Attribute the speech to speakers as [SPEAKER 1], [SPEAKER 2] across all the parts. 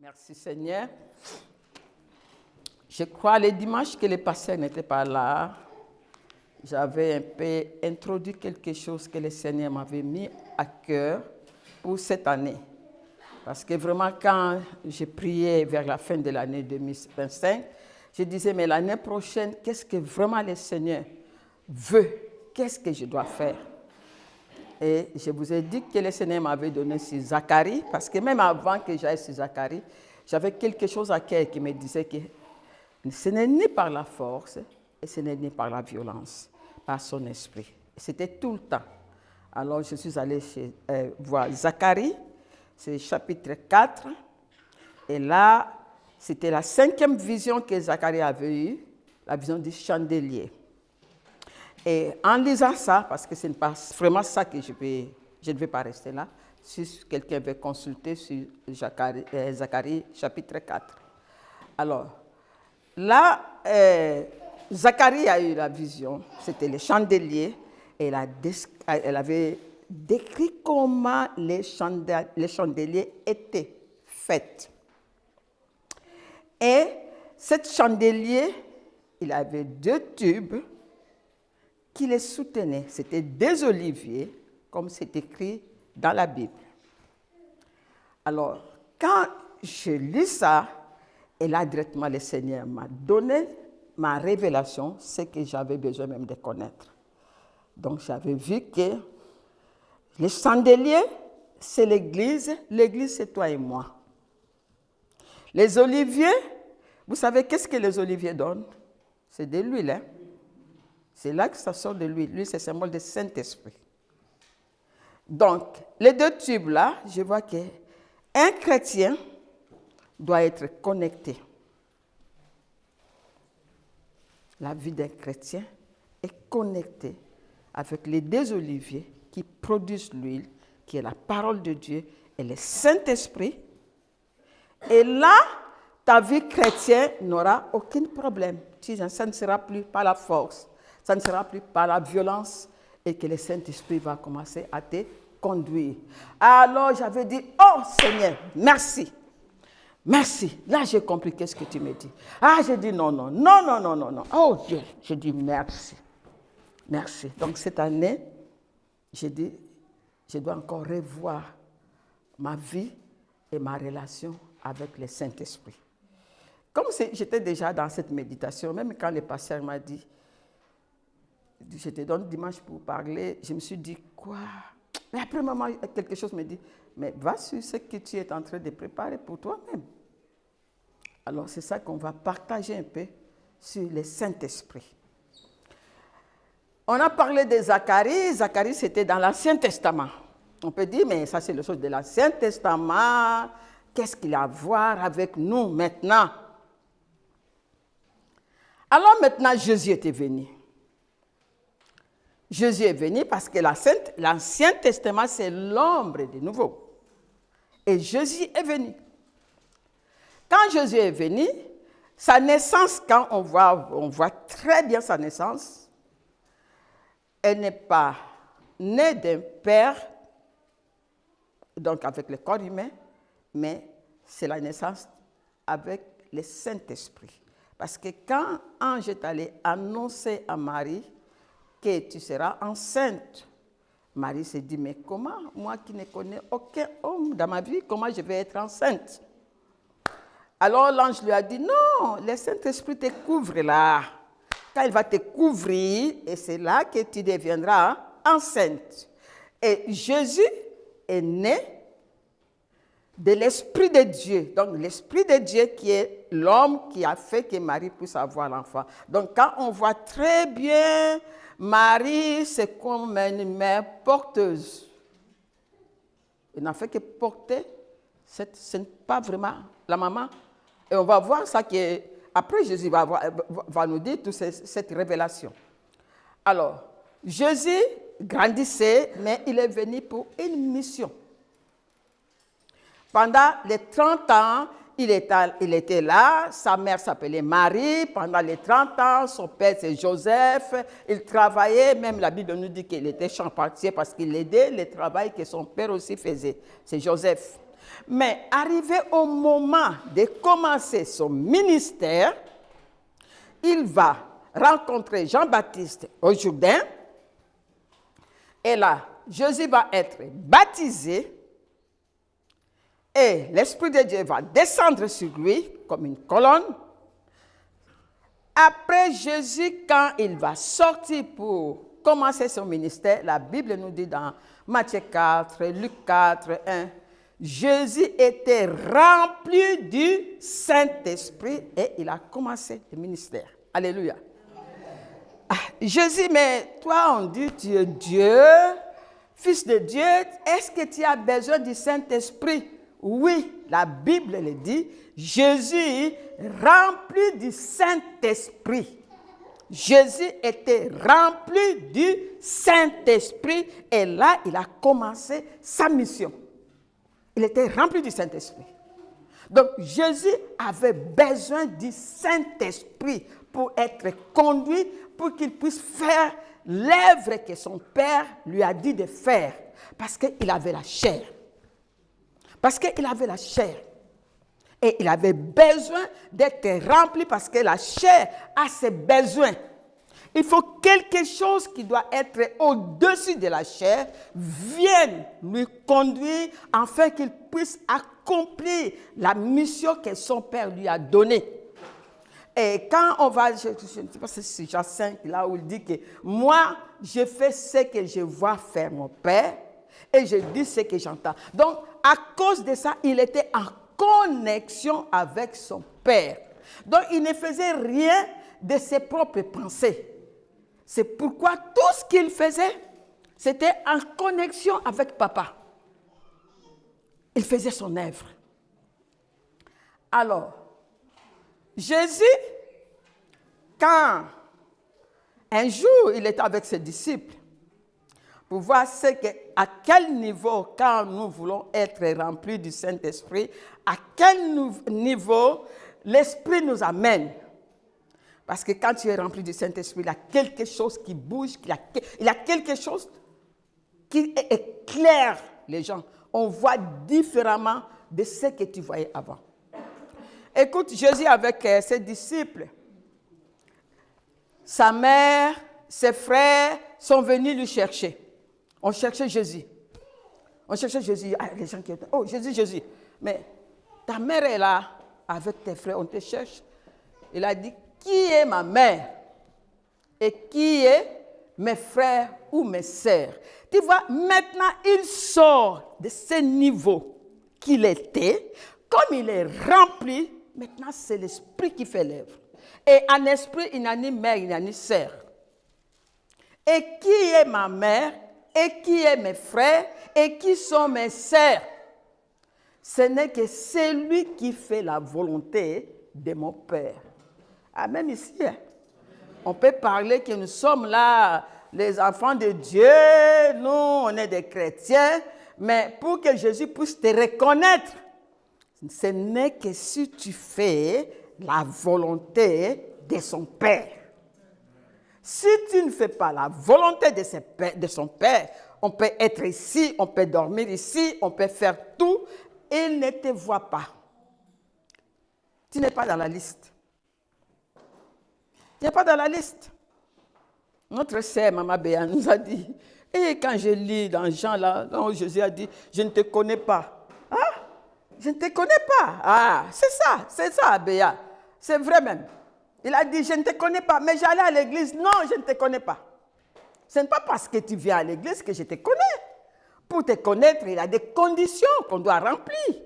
[SPEAKER 1] Merci Seigneur. Je crois les dimanches que les pasteurs n'étaient pas là, j'avais un peu introduit quelque chose que le Seigneur m'avait mis à cœur pour cette année. Parce que vraiment, quand j'ai prié vers la fin de l'année 2025, je disais, mais l'année prochaine, qu'est-ce que vraiment le Seigneur veut? Qu'est-ce que je dois faire? Et je vous ai dit que le Seigneur m'avait donné sur Zacharie, parce que même avant que j'aille sur Zacharie, j'avais quelque chose à cœur qui me disait que ce n'est ni par la force et ce n'est ni par la violence, par son esprit. C'était tout le temps. Alors je suis allée voir Zacharie, c'est chapitre 4. Et là, c'était la 5e vision que Zacharie avait eue, la vision du chandelier. Et en lisant ça, parce que ce n'est pas vraiment ça que je ne vais pas rester là, si quelqu'un veut consulter sur Zacharie chapitre 4. Alors, là, Zacharie a eu la vision, c'était le chandelier, et elle avait décrit comment les chandeliers étaient faits. Et cet chandelier, il avait 2 tubes qui les soutenaient. C'était des oliviers, comme c'est écrit dans la Bible. Alors, quand je lis ça, et là, directement, le Seigneur m'a donné ma révélation, ce que j'avais besoin même de connaître. Donc, j'avais vu que les chandeliers, c'est l'Église. L'Église, c'est toi et moi. Les oliviers, vous savez qu'est-ce que les oliviers donnent? C'est de l'huile, hein? C'est là que ça sort de l'huile. L'huile, c'est le symbole du Saint-Esprit. Donc, les 2 tubes-là, je vois qu'un chrétien doit être connecté. La vie d'un chrétien est connectée avec les 2 oliviers qui produisent l'huile, qui est la parole de Dieu et le Saint-Esprit. Et là, ta vie chrétienne n'aura aucun problème. Ça ne sera plus par la force, ça ne sera plus par la violence, et que le Saint-Esprit va commencer à te conduire. Alors, j'avais dit, oh Seigneur, merci. Merci. Là, j'ai compris qu'est-ce que tu me dis. Ah, j'ai dit non. Oh Dieu, j'ai dit merci. Merci. Donc, cette année, j'ai dit, je dois encore revoir ma vie et ma relation avec le Saint-Esprit. Comme j'étais déjà dans cette méditation, même quand le pasteur m'a dit, je te donne dimanche pour parler, je me suis dit, quoi? Mais après, maman, quelque chose me dit, mais va sur ce que tu es en train de préparer pour toi-même. Alors, c'est ça qu'on va partager un peu sur le Saint-Esprit. On a parlé de Zacharie. Zacharie, c'était dans l'Ancien Testament. On peut dire, mais ça, c'est le chose de l'Ancien Testament. Qu'est-ce qu'il a à voir avec nous maintenant? Alors maintenant, Jésus était venu. Jésus est venu parce que l'Ancien Testament, c'est l'ombre du Nouveau. Et Jésus est venu. Quand Jésus est venu, sa naissance, quand on voit très bien sa naissance, elle n'est pas née d'un père, donc avec le corps humain, mais c'est la naissance avec le Saint-Esprit. Parce que quand l'ange est allé annoncer à Marie que tu seras enceinte, Marie s'est dit, mais comment, moi qui ne connais aucun homme dans ma vie, comment je vais être enceinte? Alors l'ange lui a dit, non, le Saint-Esprit te couvre là. Quand il va te couvrir, et c'est là que tu deviendras enceinte. Et Jésus est né de l'Esprit de Dieu. Donc l'Esprit de Dieu qui est l'homme qui a fait que Marie puisse avoir l'enfant. Donc quand on voit très bien, Marie, c'est comme une mère porteuse. Elle n'a fait que porter, ce n'est pas vraiment la maman. Et on va voir ça après Jésus va nous dire toute cette révélation. Alors, Jésus grandissait, mais il est venu pour une mission. Pendant les 30 ans, il était là, sa mère s'appelait Marie. Pendant les 30 ans, son père c'est Joseph. Il travaillait, même la Bible nous dit qu'il était charpentier parce qu'il aidait le travail que son père aussi faisait. C'est Joseph. Mais arrivé au moment de commencer son ministère, il va rencontrer Jean-Baptiste au Jourdain. Et là, Jésus va être baptisé. Et l'Esprit de Dieu va descendre sur lui comme une colonne. Après Jésus, quand il va sortir pour commencer son ministère, la Bible nous dit dans Matthieu 4, Luc 4, 1, Jésus était rempli du Saint-Esprit et il a commencé le ministère. Alléluia. Ah, Jésus, mais toi on dit tu es Dieu, Fils de Dieu, est-ce que tu as besoin du Saint-Esprit? Oui, la Bible le dit, Jésus rempli du Saint-Esprit. Jésus était rempli du Saint-Esprit et là, il a commencé sa mission. Il était rempli du Saint-Esprit. Donc, Jésus avait besoin du Saint-Esprit pour être conduit, pour qu'il puisse faire l'œuvre que son Père lui a dit de faire. Parce qu'il avait la chair. Parce qu'il avait la chair. Et il avait besoin d'être rempli parce que la chair a ses besoins. Il faut quelque chose qui doit être au-dessus de la chair vienne lui conduire afin qu'il puisse accomplir la mission que son Père lui a donnée. Et quand on va, je ne sais pas si c'est Jean 5, là où il dit que moi, je fais ce que je vois faire mon Père et je dis ce que j'entends. Donc, à cause de ça, il était en connexion avec son Père. Donc, il ne faisait rien de ses propres pensées. C'est pourquoi tout ce qu'il faisait, c'était en connexion avec Papa. Il faisait son œuvre. Alors, Jésus, quand un jour il était avec ses disciples, pour voir à quel niveau, quand nous voulons être remplis du Saint-Esprit, à quel niveau l'Esprit nous amène. Parce que quand tu es rempli du Saint-Esprit, il y a quelque chose qui bouge, il y a quelque chose qui éclaire les gens. On voit différemment de ce que tu voyais avant. Écoute, Jésus avec ses disciples, sa mère, ses frères sont venus lui chercher. On cherchait Jésus. On cherchait Jésus. Ah, les gens qui étaient, oh, Jésus, Jésus. Mais ta mère est là avec tes frères, on te cherche. Il a dit, qui est ma mère et qui est mes frères ou mes sœurs? Tu vois, maintenant, il sort de ce niveau qu'il était. Comme il est rempli, maintenant, c'est l'Esprit qui fait l'œuvre. Et en esprit, il n'y a ni mère, il n'y a ni sœur. Et qui est ma mère? Et qui est mes frères? Et qui sont mes sœurs? Ce n'est que celui qui fait la volonté de mon Père. Ah, même ici, hein, on peut parler que nous sommes là, les enfants de Dieu, nous, on est des chrétiens, mais pour que Jésus puisse te reconnaître, ce n'est que si tu fais la volonté de son Père. Si tu ne fais pas la volonté de son Père, on peut être ici, on peut dormir ici, on peut faire tout, il ne te voit pas. Tu n'es pas dans la liste. Tu n'es pas dans la liste. Notre sœur, Maman Béa, nous a dit, et quand je lis dans Jean, là, Jésus a dit, je ne te connais pas. Ah, je ne te connais pas. Ah, c'est ça, Béa. C'est vrai même. Il a dit, je ne te connais pas, mais j'allais à l'église. Non, je ne te connais pas. Ce n'est pas parce que tu viens à l'église que je te connais. Pour te connaître, il y a des conditions qu'on doit remplir.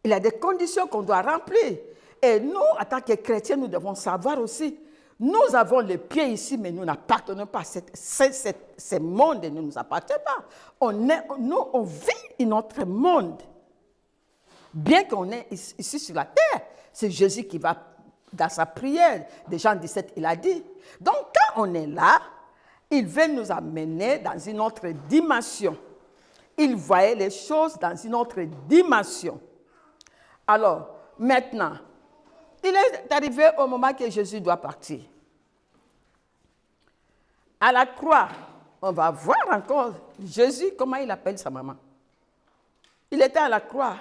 [SPEAKER 1] Il y a des conditions qu'on doit remplir. Et nous, en tant que chrétiens, nous devons savoir aussi, nous avons les pieds ici, mais nous n'appartenons pas à ce monde, ne nous appartient pas. Nous, on vit un autre monde. Bien qu'on est ici sur la terre, c'est Jésus qui va, dans sa prière de Jean 17, il a dit. Donc, quand on est là, il veut nous amener dans une autre dimension. Il voyait les choses dans une autre dimension. Alors, maintenant, il est arrivé au moment que Jésus doit partir. À la croix, on va voir encore Jésus, comment il appelle sa maman. Il était à la croix.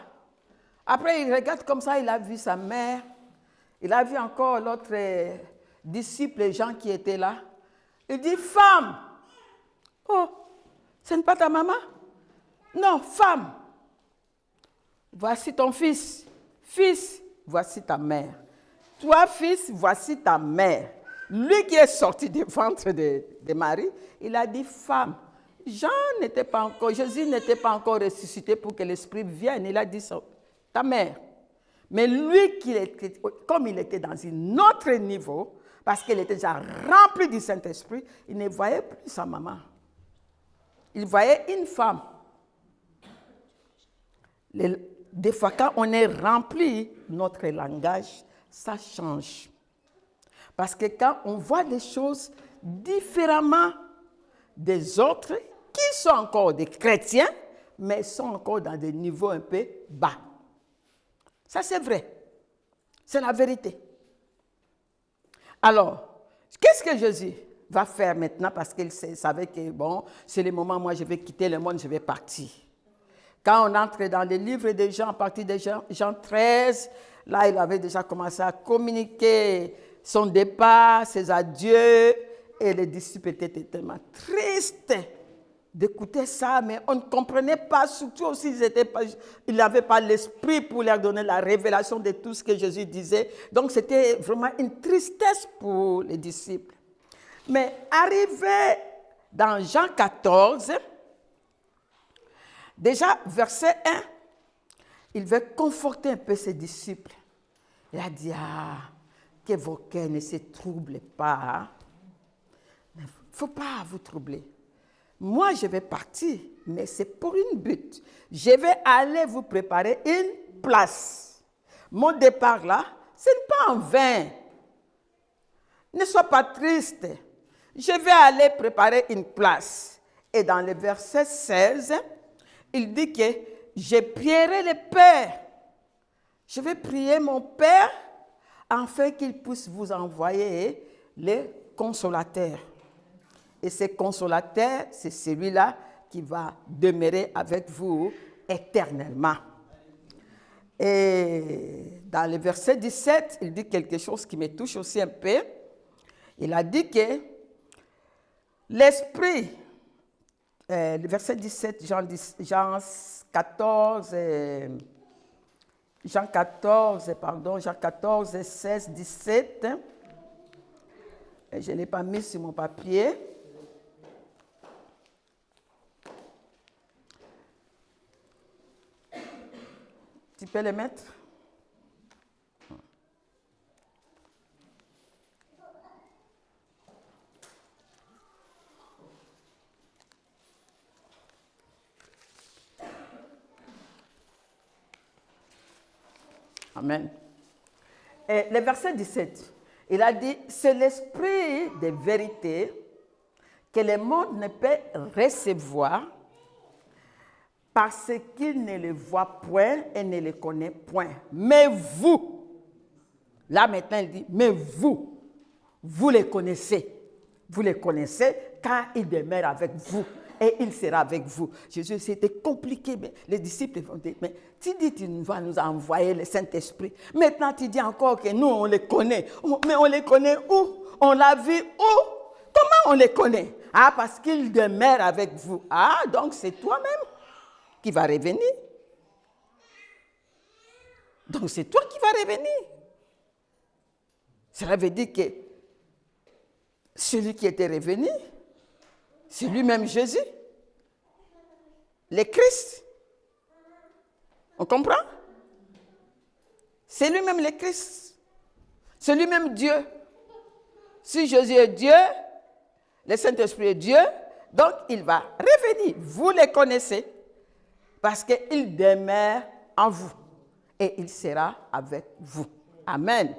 [SPEAKER 1] Après, il regarde comme ça, il a vu sa mère. Il a vu encore l'autre disciple, les gens qui étaient là. Il dit, femme, oh, ce n'est pas ta maman? Non, femme, voici ton fils. Fils, voici ta mère. Toi, fils, voici ta mère. Lui qui est sorti du ventre de Marie, il a dit, femme, Jésus n'était pas encore ressuscité pour que l'Esprit vienne. Il a dit, ta mère. Mais lui, comme il était dans un autre niveau, parce qu'il était déjà rempli du Saint-Esprit, il ne voyait plus sa maman. Il voyait une femme. Des fois, quand on est rempli, notre langage, ça change. Parce que quand on voit des choses différemment des autres, qui sont encore des chrétiens, mais sont encore dans des niveaux un peu bas. Ça, c'est vrai. C'est la vérité. Alors, qu'est-ce que Jésus va faire maintenant? Parce qu'il savait que, bon, c'est le moment où moi je vais quitter le monde, je vais partir. Quand on entre dans les livres de Jean, à partir de Jean 13, là, il avait déjà commencé à communiquer son départ, ses adieux, et les disciples étaient tellement tristes d'écouter ça, mais on ne comprenait pas, surtout aussi, ils n'avaient pas l'esprit pour leur donner la révélation de tout ce que Jésus disait. Donc, c'était vraiment une tristesse pour les disciples. Mais arrivé dans Jean 14, déjà, verset 1, il veut conforter un peu ses disciples. Il a dit, que vos cœurs ne se troublent pas. Il ne faut pas vous troubler. Moi, je vais partir, mais c'est pour une but. Je vais aller vous préparer une place. Mon départ là, ce n'est pas en vain. Ne sois pas triste. Je vais aller préparer une place. Et dans le verset 16, il dit que je prierai le Père. Je vais prier mon Père afin qu'il puisse vous envoyer les consolateurs. Et ce consolateur, c'est celui-là qui va demeurer avec vous éternellement. Et dans le verset 17, il dit quelque chose qui me touche aussi un peu. Il a dit que l'Esprit, le verset 17, Jean 14, 16, 17. Je ne l'ai pas mis sur mon papier. Tu peux le mettre? Amen. Et le verset 17, il a dit, c'est l'esprit de vérité que le monde ne peut recevoir parce qu'il ne le voit point et ne le connaît point. Mais vous, là maintenant il dit, mais vous les connaissez. Vous les connaissez car il demeure avec vous et il sera avec vous. Jésus, c'était compliqué, mais les disciples vont dire, mais tu dis tu vas nous envoyer le Saint-Esprit. Maintenant tu dis encore que nous on les connaît. Mais on les connaît où? On l'a vu où? Comment on les connaît? Ah, parce qu'il demeure avec vous. Ah, donc c'est toi-même qui va revenir. Donc c'est toi qui vas revenir. Cela veut dire que celui qui était revenu, c'est lui-même Jésus, le Christ. On comprend? C'est lui-même le Christ. C'est lui-même Dieu. Si Jésus est Dieu, le Saint-Esprit est Dieu, donc il va revenir. Vous les connaissez. Parce qu'il demeure en vous et il sera avec vous. Amen. Amen.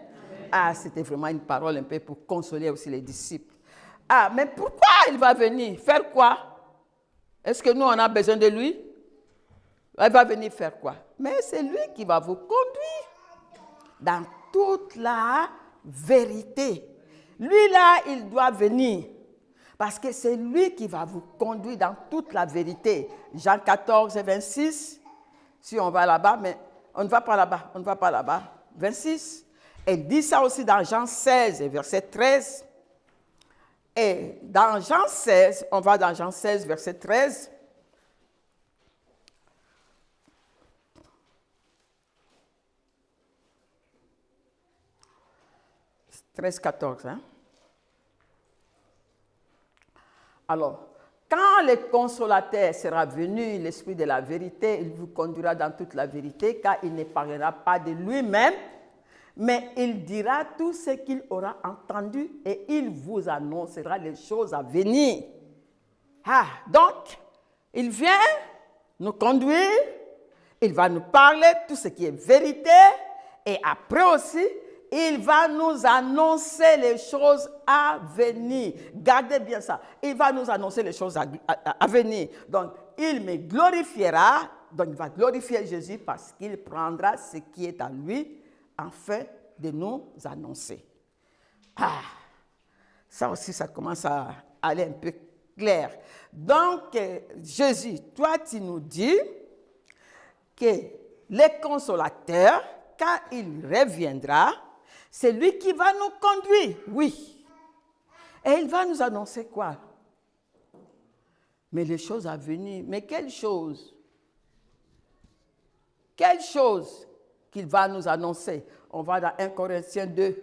[SPEAKER 1] Ah, c'était vraiment une parole un peu pour consoler aussi les disciples. Ah, mais pourquoi il va venir? Faire quoi? Est-ce que nous, on a besoin de lui? Il va venir faire quoi? Mais c'est lui qui va vous conduire dans toute la vérité. Lui, là, il doit venir. Parce que c'est lui qui va vous conduire dans toute la vérité. Jean 14, 26, si on va là-bas, mais on ne va pas là-bas, on ne va pas là-bas. 26. Elle dit ça aussi dans Jean 16, verset 13. Et dans Jean 16, on va dans Jean 16, verset 13. 13, 14. Hein? Alors, quand le consolateur sera venu, l'Esprit de la vérité, il vous conduira dans toute la vérité, car il ne parlera pas de lui-même, mais il dira tout ce qu'il aura entendu et il vous annoncera les choses à venir. Ah, donc, il vient nous conduire, il va nous parler tout ce qui est vérité et après aussi, il va nous annoncer les choses à venir. Gardez bien ça. Il va nous annoncer les choses à venir. Donc, il me glorifiera. Donc, il va glorifier Jésus parce qu'il prendra ce qui est à lui afin de nous annoncer. Ah, ça aussi, ça commence à aller un peu clair. Donc, Jésus, toi, tu nous dis que le consolateur, quand il reviendra, c'est lui qui va nous conduire, oui. Et il va nous annoncer quoi? Mais les choses à venir. Mais quelles choses? Quelles choses qu'il va nous annoncer? On va dans 1 Corinthiens 2,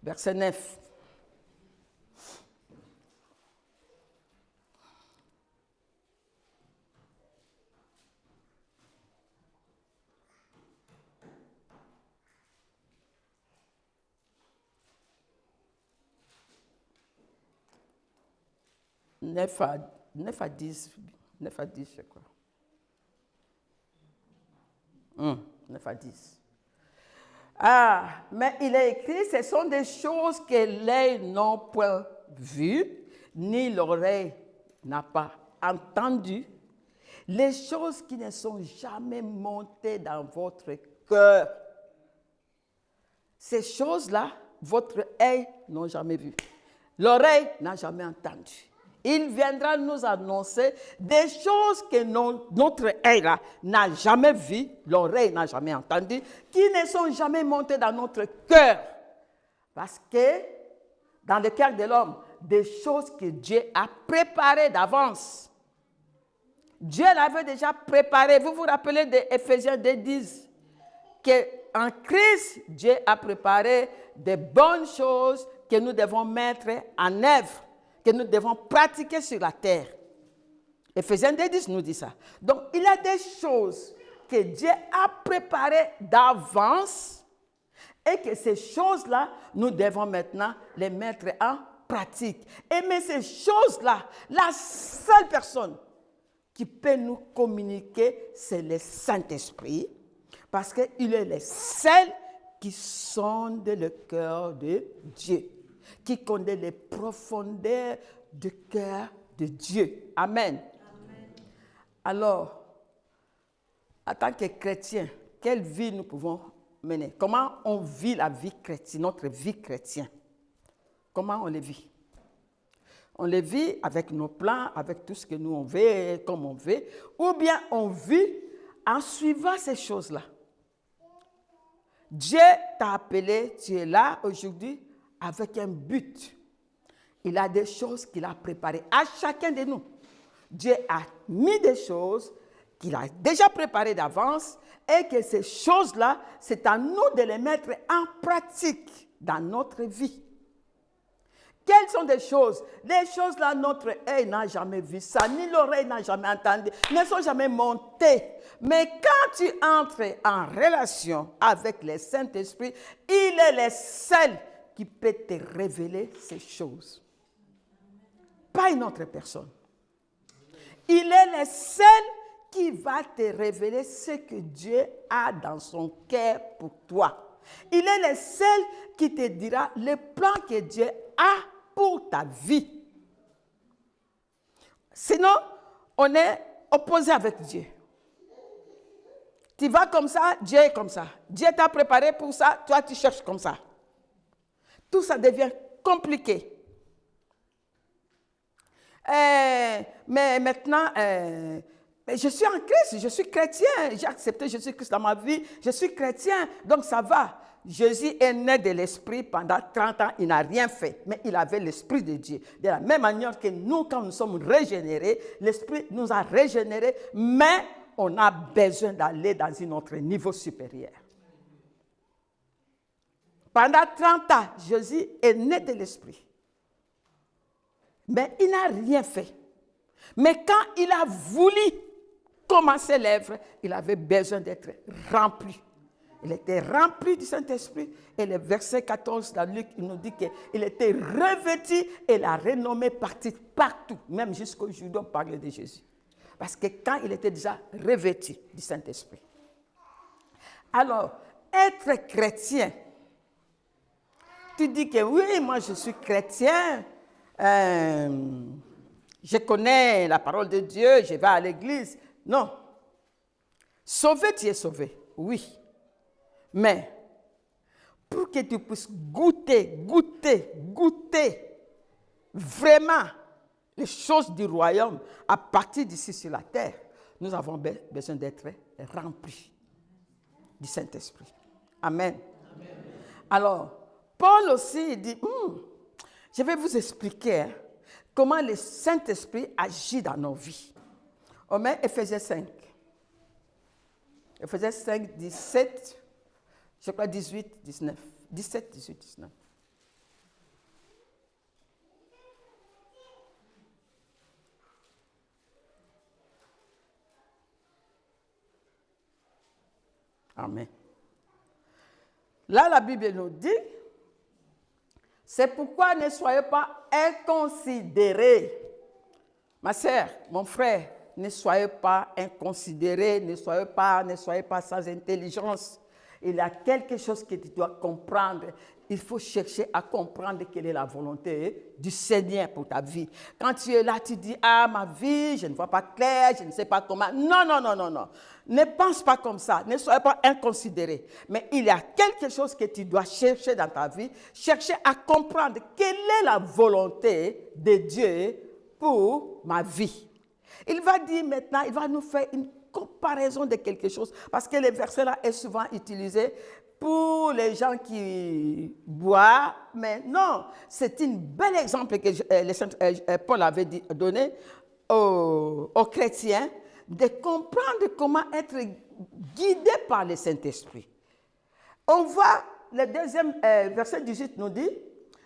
[SPEAKER 1] verset 9. Neuf à 10, je crois. 9 à 10. Ah, mais il est écrit, ce sont des choses que l'œil n'a point vues, ni l'oreille n'a pas entendues, les choses qui ne sont jamais montées dans votre cœur. Ces choses-là, votre œil n'a jamais vues. L'oreille n'a jamais entendu. Il viendra nous annoncer des choses que notre œil n'a jamais vues, l'oreille n'a jamais entendu, qui ne sont jamais montées dans notre cœur. Parce que dans le cœur de l'homme, des choses que Dieu a préparées d'avance. Dieu l'avait déjà préparé. Vous vous rappelez d'Éphésiens 2:10 qu'en Christ, Dieu a préparé de bonnes choses que nous devons mettre en œuvre, que nous devons pratiquer sur la terre. Éphésiens 2:10 nous dit ça. Donc, il y a des choses que Dieu a préparées d'avance et que ces choses-là, nous devons maintenant les mettre en pratique. Et mais ces choses-là, la seule personne qui peut nous communiquer, c'est le Saint-Esprit, parce qu'il est le seul qui sonde le cœur de Dieu, qui connaît les profondeurs du cœur de Dieu. Amen. Amen. Alors, en tant que chrétien, quelle vie nous pouvons mener? Comment on vit la vie chrétienne, notre vie chrétienne? Comment on le vit? On le vit avec nos plans, avec tout ce que nous on veut, comme on veut, ou bien on vit en suivant ces choses-là. Dieu t'a appelé, tu es là aujourd'hui avec un but. Il a des choses qu'il a préparées à chacun de nous. Dieu a mis des choses qu'il a déjà préparées d'avance et que ces choses-là, c'est à nous de les mettre en pratique dans notre vie. Quelles sont des choses? Des choses-là, notre œil n'a jamais vu ça, ni l'oreille n'a jamais entendu, ne sont jamais montées. Mais quand tu entres en relation avec le Saint-Esprit, il est le seul qui peut te révéler ces choses. Pas une autre personne. Il est le seul qui va te révéler ce que Dieu a dans son cœur pour toi. Il est le seul qui te dira le plan que Dieu a pour ta vie. Sinon, on est opposé avec Dieu. Tu vas comme ça, Dieu est comme ça. Dieu t'a préparé pour ça, toi tu cherches comme ça. Tout ça devient compliqué. Mais maintenant, Mais je suis en Christ, je suis chrétien, j'ai accepté Jésus-Christ dans ma vie, je suis chrétien, donc ça va. Jésus est né de l'Esprit pendant 30 ans, il n'a rien fait, mais il avait l'Esprit de Dieu. De la même manière que nous, quand nous sommes régénérés, l'Esprit nous a régénérés, mais on a besoin d'aller dans un autre niveau supérieur. Pendant 30 ans, Jésus est né de l'Esprit, mais il n'a rien fait. Mais quand il a voulu commencer l'œuvre, il avait besoin d'être rempli. Il était rempli du Saint-Esprit. Et le verset 14 dans Luc, il nous dit qu'il était revêtu et la renommée partit partout, même jusqu'au Juda, on parlait de Jésus. Parce que quand il était déjà revêtu du Saint-Esprit. Alors, être chrétien, tu dis que oui, moi je suis chrétien, je connais la parole de Dieu, je vais à l'église. Non. Sauvé, tu es sauvé, oui. Mais pour que tu puisses goûter vraiment les choses du royaume à partir d'ici sur la terre, nous avons besoin d'être remplis du Saint-Esprit. Amen. Amen. Alors, Paul aussi il dit, je vais vous expliquer comment le Saint-Esprit agit dans nos vies. On met Éphésiens 5. Éphésiens 5, 17, je crois 18, 19. 17, 18, 19. Amen. Là, la Bible nous dit, c'est pourquoi ne soyez pas inconsidérés. Ma sœur, mon frère, ne soyez pas inconsidérés, ne soyez pas sans intelligence. Il y a quelque chose que tu dois comprendre. Il faut chercher à comprendre quelle est la volonté du Seigneur pour ta vie. Quand tu es là, tu dis, ah, ma vie, je ne vois pas clair, je ne sais pas comment. Non. Ne pense pas comme ça. Ne soyez pas inconsidéré. Mais il y a quelque chose que tu dois chercher dans ta vie. Chercher à comprendre quelle est la volonté de Dieu pour ma vie. Il va dire maintenant, il va nous faire une comparaison de quelque chose, parce que le verset-là est souvent utilisé pour les gens qui boivent, mais non, c'est un bel exemple que Paul avait donné aux chrétiens, de comprendre comment être guidé par le Saint-Esprit. On voit, le deuxième verset 18 nous dit,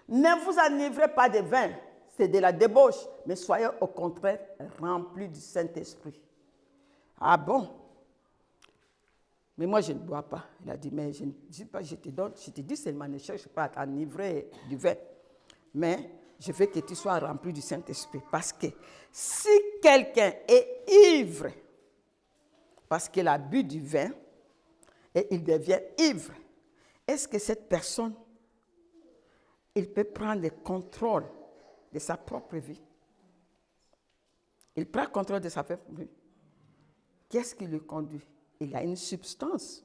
[SPEAKER 1] ne vous enivrez pas de vin, c'est de la débauche, mais soyez au contraire remplis du Saint-Esprit. Ah bon? Mais moi, je ne bois pas. Il a dit, mais je ne dis pas, je te dis seulement, ne cherche pas à t'enivrer du vin. Mais je veux que tu sois rempli du Saint-Esprit. Parce que si quelqu'un est ivre, parce qu'il a bu du vin, et il devient ivre, est-ce que cette personne, il peut prendre le contrôle de sa propre vie? Il prend le contrôle de sa propre vie. Qu'est-ce qui le conduit? Il y a une substance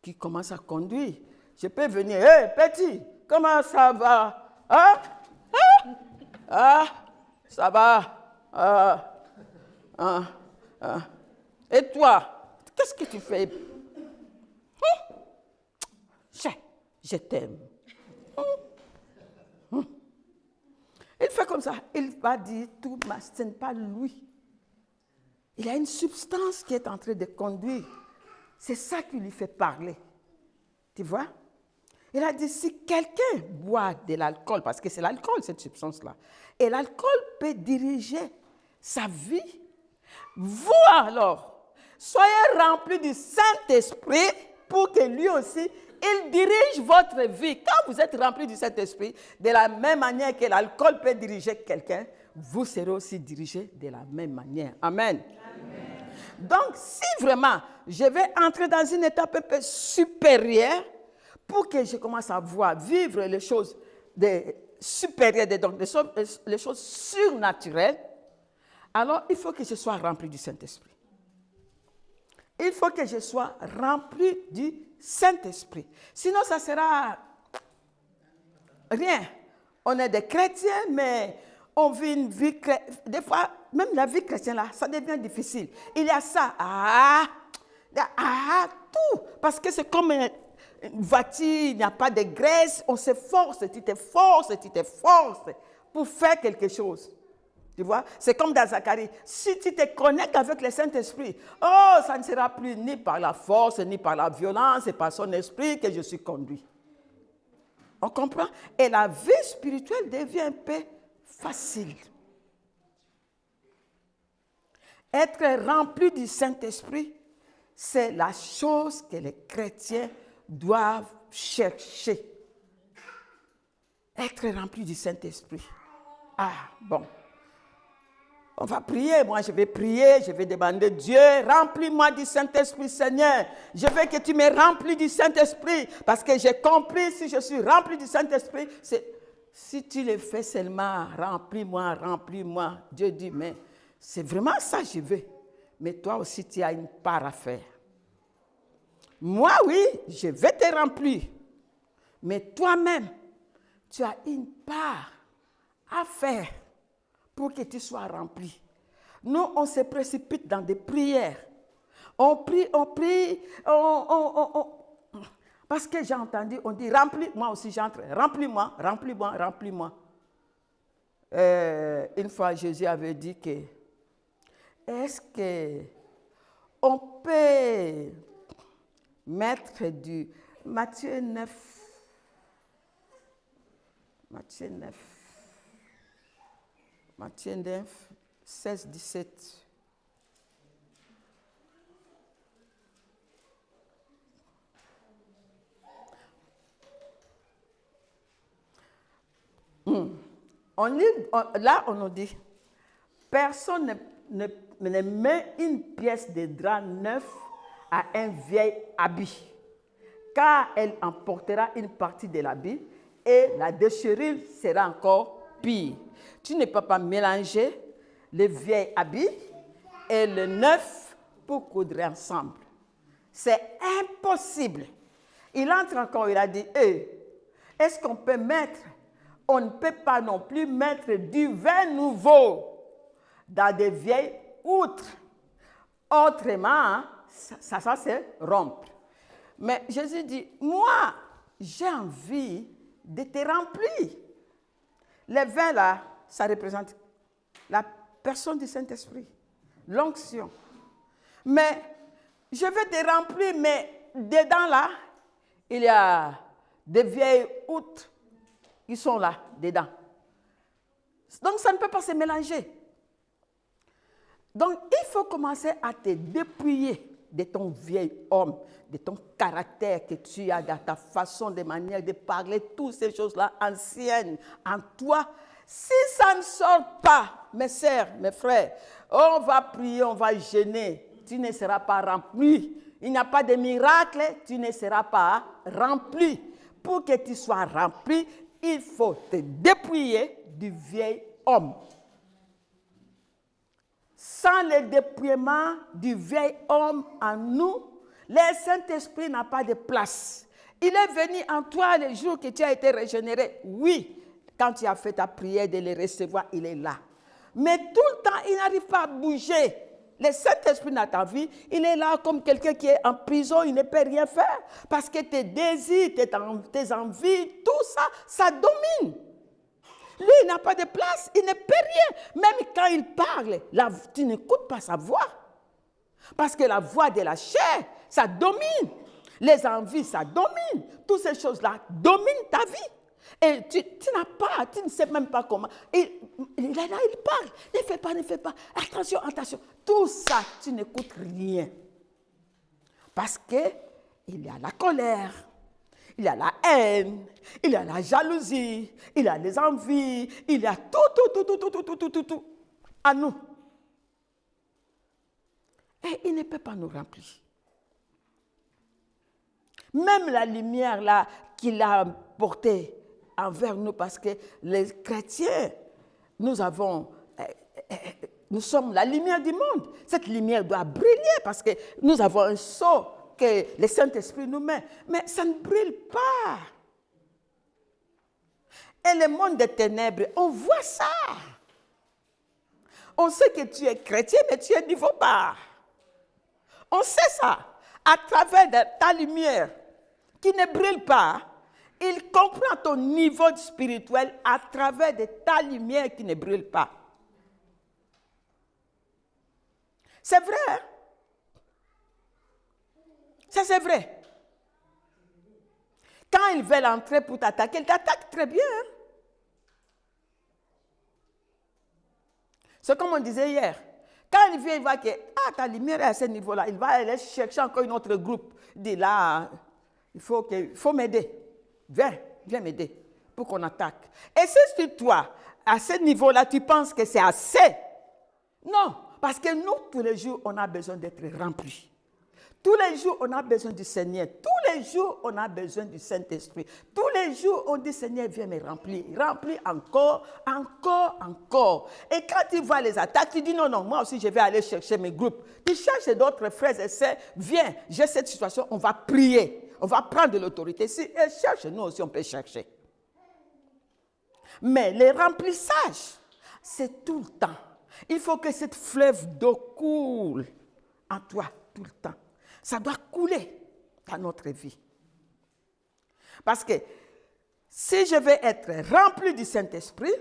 [SPEAKER 1] qui commence à conduire. Je peux venir, hé, petit, comment ça va? Ça va? Et toi, qu'est-ce que tu fais? Je t'aime. Il fait comme ça, il va dire tout, mais ce n'est pas lui. Il y a une substance qui est en train de conduire. C'est ça qui lui fait parler. Tu vois? Il a dit, si quelqu'un boit de l'alcool, parce que c'est l'alcool, cette substance-là, et l'alcool peut diriger sa vie, vous alors, soyez remplis du Saint-Esprit pour que lui aussi, il dirige votre vie. Quand vous êtes remplis du Saint-Esprit, de la même manière que l'alcool peut diriger quelqu'un, vous serez aussi dirigé de la même manière. Amen. Donc, si vraiment je vais entrer dans une étape un peu supérieure pour que je commence à vivre les choses supérieures, donc les choses surnaturelles, alors il faut que je sois rempli du Saint-Esprit. Il faut que je sois rempli du Saint-Esprit. Sinon, ça sera rien. On est des chrétiens, mais on vit une vie... Des fois, même la vie chrétienne, là, ça devient difficile. Il y a ça. Tout. Parce que c'est comme une voiture, il n'y a pas de graisse, on s'efforce, tu t'efforces pour faire quelque chose. Tu vois, c'est comme dans Zacharie. Si tu te connectes avec le Saint-Esprit, ça ne sera plus ni par la force, ni par la violence, c'est par son esprit que je suis conduit. On comprend? Et la vie spirituelle devient un peu facile. Être rempli du Saint-Esprit, c'est la chose que les chrétiens doivent chercher. Être rempli du Saint-Esprit. Bon. On va prier, moi je vais prier, je vais demander Dieu, remplis-moi du Saint-Esprit, Seigneur. Je veux que tu me remplis du Saint-Esprit, parce que j'ai compris, si je suis rempli du Saint-Esprit, si tu le fais seulement, remplis-moi. Dieu dit, mais c'est vraiment ça que je veux. Mais toi aussi, tu as une part à faire. Moi, oui, je vais te remplir. Mais toi-même, tu as une part à faire pour que tu sois rempli. Nous, on se précipite dans des prières. On prie. Parce que j'ai entendu, on dit, remplis, moi aussi j'entre, remplis-moi. Une fois, Jésus avait dit que, est-ce qu'on peut mettre du Matthieu 9, 16, 17. Là, on nous dit, personne ne met une pièce de drap neuf à un vieil habit, car elle emportera une partie de l'habit et la déchirure sera encore pire. Tu ne peux pas mélanger le vieil habit et le neuf pour coudre ensemble. C'est impossible. Il entre encore, il a dit, est-ce qu'on peut mettre, on ne peut pas non plus mettre du vin nouveau dans des vieilles outres. Autrement, ça c'est rompre. Mais Jésus dit, moi, j'ai envie de te remplir. Le vin là, ça représente la personne du Saint-Esprit, l'onction. Mais je vais te remplir, mais dedans là, il y a des vieilles outres qui sont là, dedans. Donc ça ne peut pas se mélanger. Donc il faut commencer à te dépouiller de ton vieil homme, de ton caractère que tu as, dans ta façon de manière de parler, toutes ces choses-là anciennes en toi. Si ça ne sort pas, mes sœurs, mes frères, on va prier, on va jeûner, tu ne seras pas rempli. Il n'y a pas de miracle, tu ne seras pas rempli. Pour que tu sois rempli, il faut te dépouiller du vieil homme. Sans le dépouillement du vieil homme en nous, le Saint-Esprit n'a pas de place. Il est venu en toi le jour que tu as été régénéré. Oui, quand tu as fait ta prière de le recevoir, il est là. Mais tout le temps, il n'arrive pas à bouger. Le Saint-Esprit dans ta vie, il est là comme quelqu'un qui est en prison, il ne peut rien faire. Parce que tes désirs, tes envies, tout ça, ça domine. Lui, il n'a pas de place, il ne peut rien. Même quand il parle, tu n'écoutes pas sa voix. Parce que la voix de la chair, ça domine. Les envies, ça domine. Toutes ces choses-là dominent ta vie. Et tu ne sais même pas comment. Il parle. Ne fais pas. Attention. Tout ça, tu n'écoutes rien. Parce qu'il y a la colère. Il y a la haine, il y a la jalousie, il y a les envies, il y a tout à nous. Et il ne peut pas nous remplir. Même la lumière là qu'il a portée envers nous, parce que les chrétiens, nous sommes la lumière du monde. Cette lumière doit briller parce que nous avons un sceau que le Saint-Esprit nous met, mais ça ne brille pas. Et le monde des ténèbres, on voit ça. On sait que tu es chrétien, mais tu es niveau bas. On sait ça. À travers ta lumière qui ne brille pas, il comprend ton niveau spirituel à travers de ta lumière qui ne brille pas. C'est vrai. Hein? Ça, c'est vrai. Quand ils veulent entrer pour t'attaquer, ils t'attaquent très bien. Hein? C'est comme on disait hier. Quand il vient, il voit que ta lumière est à ce niveau-là, il va aller chercher encore un autre groupe. Il dit là, il faut m'aider. Viens m'aider pour qu'on attaque. Et si toi, à ce niveau-là, tu penses que c'est assez. Non, parce que nous, tous les jours, on a besoin d'être remplis. Tous les jours, on a besoin du Seigneur. Tous les jours, on a besoin du Saint-Esprit. Tous les jours, on dit, Seigneur, viens me remplir. Remplis encore, encore, encore. Et quand tu vois les attaques, tu dis, non, moi aussi, je vais aller chercher mes groupes. Tu cherches d'autres frères et sœurs. Viens, j'ai cette situation, on va prier. On va prendre de l'autorité. Si elle cherche, nous aussi, on peut chercher. Mais les remplissages, c'est tout le temps. Il faut que cette fleuve d'eau coule en toi tout le temps. Ça doit couler dans notre vie. Parce que si je veux être rempli du Saint-Esprit,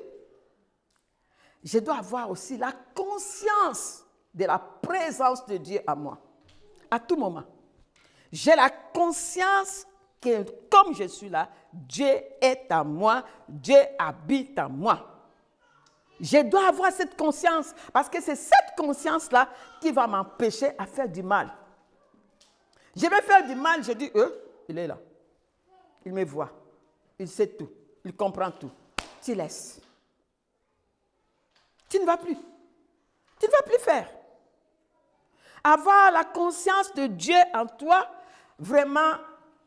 [SPEAKER 1] je dois avoir aussi la conscience de la présence de Dieu à moi. À tout moment. J'ai la conscience que comme je suis là, Dieu est à moi, Dieu habite en moi. Je dois avoir cette conscience parce que c'est cette conscience-là qui va m'empêcher à faire du mal. Je vais faire du mal, je dis, il est là. Il me voit. Il sait tout. Il comprend tout. Tu laisses. Tu ne vas plus. Tu ne vas plus faire. Avoir la conscience de Dieu en toi, vraiment,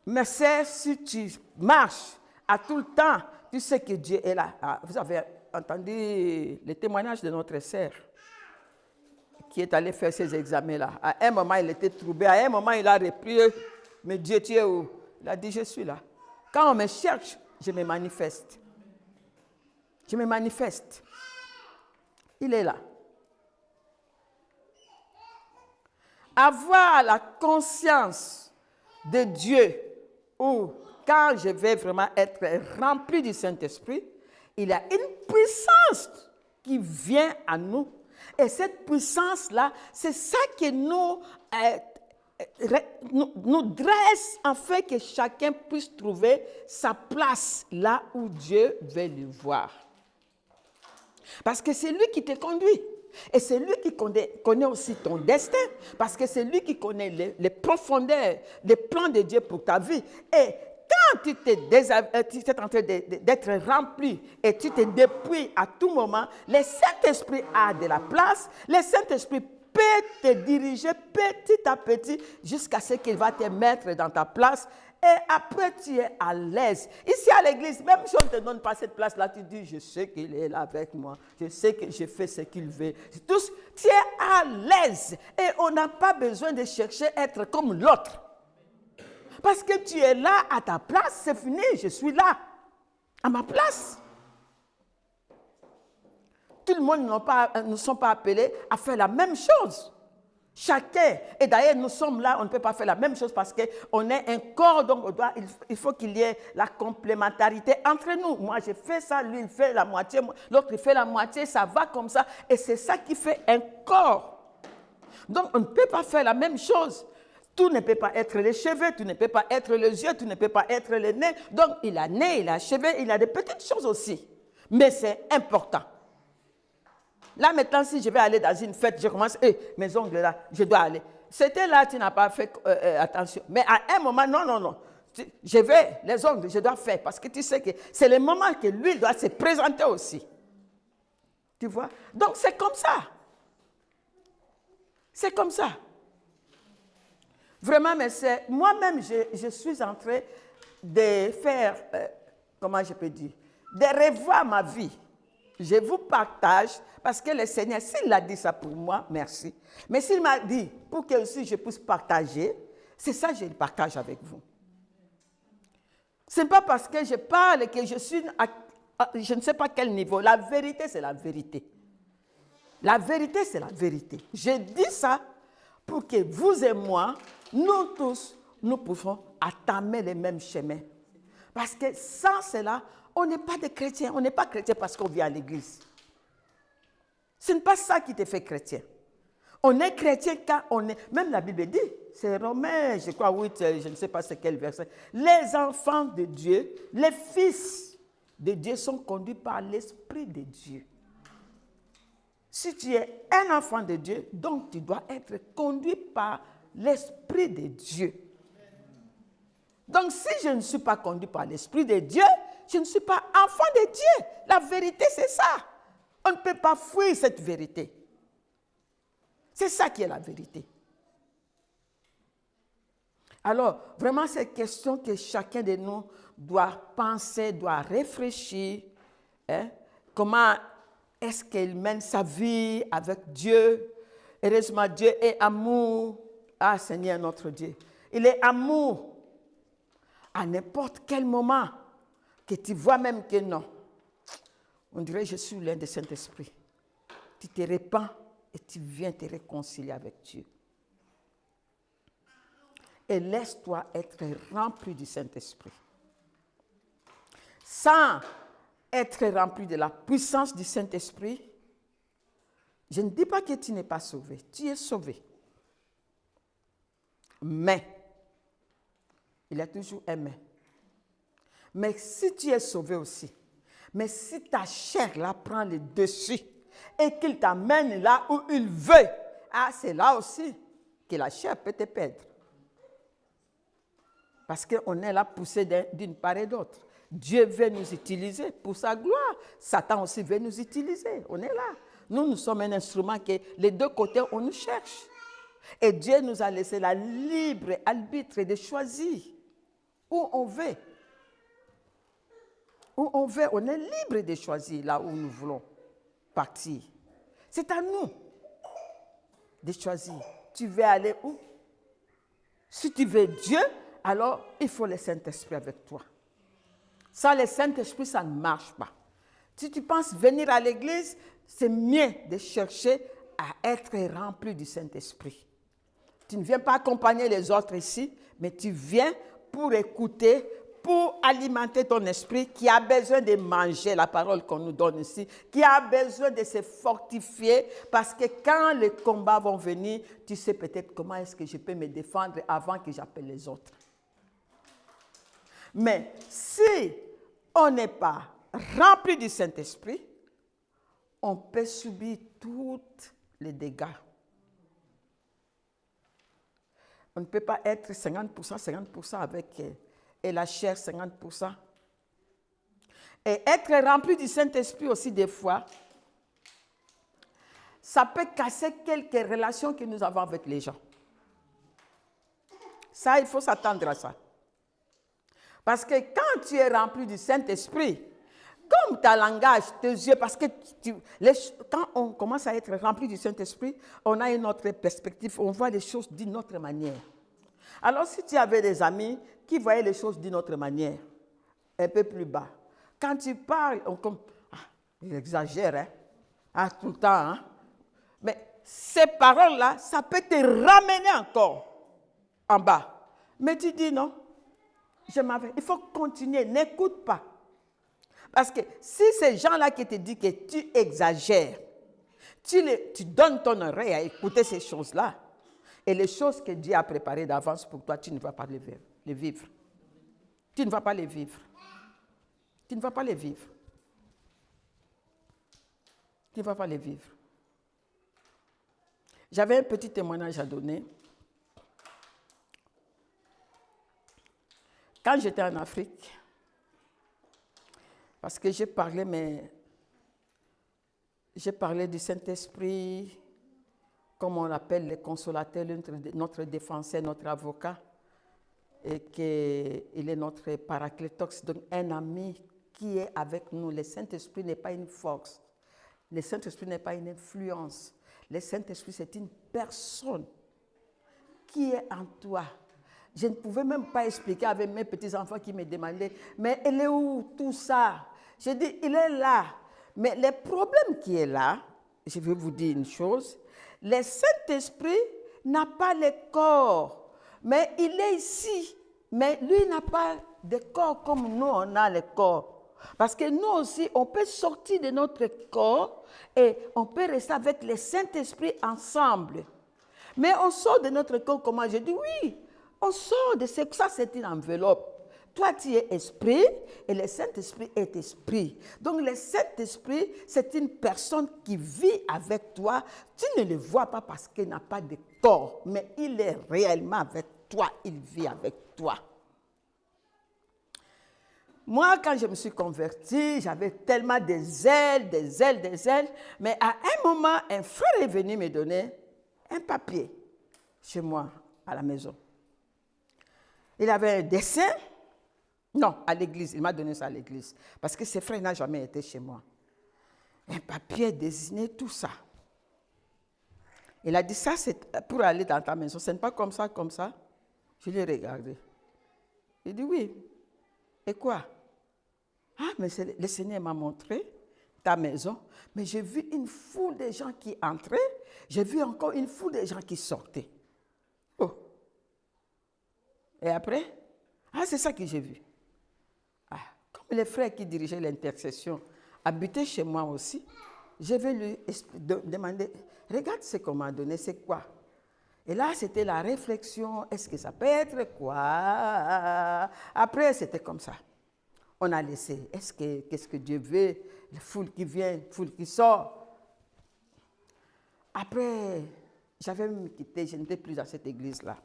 [SPEAKER 1] mais c'est si tu marches à tout le temps, tu sais que Dieu est là. Vous avez entendu le témoignage de notre sœur qui est allé faire ses examens-là. À un moment, il était troublé. À un moment, il a repris. Mais Dieu, tu es où? Il a dit, je suis là. Quand on me cherche, je me manifeste. Je me manifeste. Il est là. Avoir la conscience de Dieu, ou quand je vais vraiment être rempli du Saint-Esprit, il y a une puissance qui vient à nous. Et cette puissance-là, c'est ça qui nous dresse en fait que chacun puisse trouver sa place là où Dieu veut le voir. Parce que c'est lui qui te conduit. Et c'est lui qui connaît aussi ton destin. Parce que c'est lui qui connaît les profondeurs, les plans de Dieu pour ta vie. Et quand tu es en train d'être rempli et tu te dépouilles à tout moment, le Saint-Esprit a de la place. Le Saint-Esprit peut te diriger petit à petit jusqu'à ce qu'il va te mettre dans ta place. Et après, tu es à l'aise. Ici à l'église, même si on ne te donne pas cette place-là, tu dis, je sais qu'il est là avec moi. Je sais que je fais ce qu'il veut. Tu es à l'aise. Et on n'a pas besoin de chercher à être comme l'autre. Parce que tu es là à ta place, c'est fini, je suis là, à ma place. Tout le monde ne sont pas appelés à faire la même chose. Chacun, et d'ailleurs nous sommes là, on ne peut pas faire la même chose parce qu'on est un corps, donc il faut qu'il y ait la complémentarité entre nous. Moi je fais ça, lui il fait la moitié, l'autre il fait la moitié, ça va comme ça. Et c'est ça qui fait un corps. Donc on ne peut pas faire la même chose. Tout ne peut pas être les cheveux, tout ne peut pas être les yeux, tout ne peut pas être le nez. Donc il a nez, il a cheveux, il a des petites choses aussi. Mais c'est important. Là, maintenant, si je vais aller dans une fête, je commence, mes ongles là, je dois aller. C'était là, tu n'as pas fait attention. Mais à un moment, non. Je vais, les ongles, je dois faire. Parce que tu sais que c'est le moment que lui doit se présenter aussi. Tu vois? Donc, c'est comme ça. C'est comme ça. Vraiment, mais c'est... Moi-même, je suis en train de faire, comment je peux dire, de revoir ma vie. Je vous partage, parce que le Seigneur, s'il a dit ça pour moi, merci. Mais s'il m'a dit, pour que aussi je puisse partager, c'est ça que je partage avec vous. Ce n'est pas parce que je parle que je suis je ne sais pas quel niveau. La vérité, c'est la vérité. La vérité, c'est la vérité. Je dis ça pour que vous et moi, nous tous, nous pouvons entamer les mêmes chemins. Parce que sans cela, on n'est pas des chrétiens. On n'est pas chrétien parce qu'on vient à l'église. Ce n'est pas ça qui te fait chrétien. On est chrétien quand on est... Même la Bible dit, c'est Romains, je crois, 8, je ne sais pas c'est quel verset. Les enfants de Dieu, les fils de Dieu sont conduits par l'Esprit de Dieu. Si tu es un enfant de Dieu, donc tu dois être conduit par l'Esprit de Dieu. Donc si je ne suis pas conduit par l'Esprit de Dieu, je ne suis pas enfant de Dieu. La vérité, c'est ça. On ne peut pas fuir cette vérité. C'est ça qui est la vérité. Alors, vraiment, c'est une question que chacun de nous doit penser, doit réfléchir. Hein? Comment est-ce qu'il mène sa vie avec Dieu? Heureusement, Dieu est amour. Ah, Seigneur notre Dieu. Il est amour. À n'importe quel moment, que tu vois même que non. On dirait, je suis l'un des Saint-Esprit. Tu te répands et tu viens te réconcilier avec Dieu. Et laisse-toi être rempli du Saint-Esprit. Sans être rempli de la puissance du Saint-Esprit, je ne dis pas que tu n'es pas sauvé. Tu es sauvé. Mais, il y a toujours un mais. Mais si tu es sauvé aussi, mais si ta chair là prend le dessus et qu'il t'amène là où il veut, ah, c'est là aussi que la chair peut te perdre. Parce qu'on est là poussé d'une part et d'autre. Dieu veut nous utiliser pour sa gloire. Satan aussi veut nous utiliser. On est là. Nous sommes un instrument que les deux côtés, on nous cherche. Et Dieu nous a laissé la libre arbitre de choisir où on veut. Où on veut, on est libre de choisir là où nous voulons partir. C'est à nous de choisir. Tu veux aller où? Si tu veux Dieu, alors il faut le Saint-Esprit avec toi. Sans le Saint-Esprit, ça ne marche pas. Si tu penses venir à l'église, c'est mieux de chercher à être rempli du Saint-Esprit. Tu ne viens pas accompagner les autres ici, mais tu viens pour écouter, pour alimenter ton esprit qui a besoin de manger la parole qu'on nous donne ici, qui a besoin de se fortifier, parce que quand les combats vont venir, tu sais peut-être comment est-ce que je peux me défendre avant que j'appelle les autres. Mais si on n'est pas rempli du Saint-Esprit, on peut subir tous les dégâts. On ne peut pas être 50% avec et la chair 50%. Et être rempli du Saint-Esprit aussi des fois, ça peut casser quelques relations que nous avons avec les gens. Ça, il faut s'attendre à ça. Parce que quand tu es rempli du Saint-Esprit, comme ta langage, tes yeux, parce que quand on commence à être rempli du Saint-Esprit, on a une autre perspective, on voit les choses d'une autre manière. Alors si tu avais des amis qui voyaient les choses d'une autre manière, un peu plus bas, quand tu parles, il exagère, hein? Ah, tout le temps, hein? Mais ces paroles-là, ça peut te ramener encore en bas. Mais tu dis non, il faut continuer, n'écoute pas. Parce que si ces gens-là qui te disent que tu exagères, tu donnes ton oreille à écouter ces choses-là, et les choses que Dieu a préparées d'avance pour toi, tu ne vas pas les vivre. Tu ne vas pas les vivre. Tu ne vas pas les vivre. Tu ne vas pas les vivre. J'avais un petit témoignage à donner. Quand j'étais en Afrique, parce que j'ai parlé du Saint-Esprit, comme on l'appelle les consolateurs, notre défenseur, notre avocat, et qu'il est notre paraclétos, donc un ami qui est avec nous. Le Saint-Esprit n'est pas une force, le Saint-Esprit n'est pas une influence, le Saint-Esprit c'est une personne qui est en toi. Je ne pouvais même pas expliquer avec mes petits-enfants qui me demandaient, mais il est où tout ça? J'ai dit, il est là. Mais le problème qui est là, je vais vous dire une chose. Le Saint-Esprit n'a pas le corps, mais il est ici. Mais lui n'a pas de corps comme nous, on a le corps. Parce que nous aussi, on peut sortir de notre corps et on peut rester avec le Saint-Esprit ensemble. Mais on sort de notre corps comment? Je dis oui, on sort de ça, c'est une enveloppe. Toi, tu es esprit et le Saint-Esprit est esprit. Donc, le Saint-Esprit, c'est une personne qui vit avec toi. Tu ne le vois pas parce qu'il n'a pas de corps, mais il est réellement avec toi, il vit avec toi. Moi, quand je me suis convertie, j'avais tellement des ailes, mais à un moment, un frère est venu me donner un papier chez moi, à la maison. Il avait un dessin. Non, à l'église. Il m'a donné ça à l'église. Parce que ses frères n'ont jamais été chez moi. Un papier désigné, tout ça. Il a dit, ça, c'est pour aller dans ta maison. Ce n'est pas comme ça, comme ça. Je l'ai regardé. Il dit, oui. Et quoi? Ah, mais le Seigneur m'a montré ta maison. Mais j'ai vu une foule de gens qui entraient. J'ai vu encore une foule de gens qui sortaient. Oh. Et après? Ah, c'est ça que j'ai vu. Comme les frères qui dirigeaient l'intercession habitaient chez moi aussi, je vais lui demander, regarde ce qu'on m'a donné, c'est quoi? Et là, c'était la réflexion, est-ce que ça peut être quoi? Après, c'était comme ça. On a laissé, qu'est-ce que Dieu veut? La foule qui vient, la foule qui sort. Après, j'avais me quitté, je n'étais plus dans cette église-là.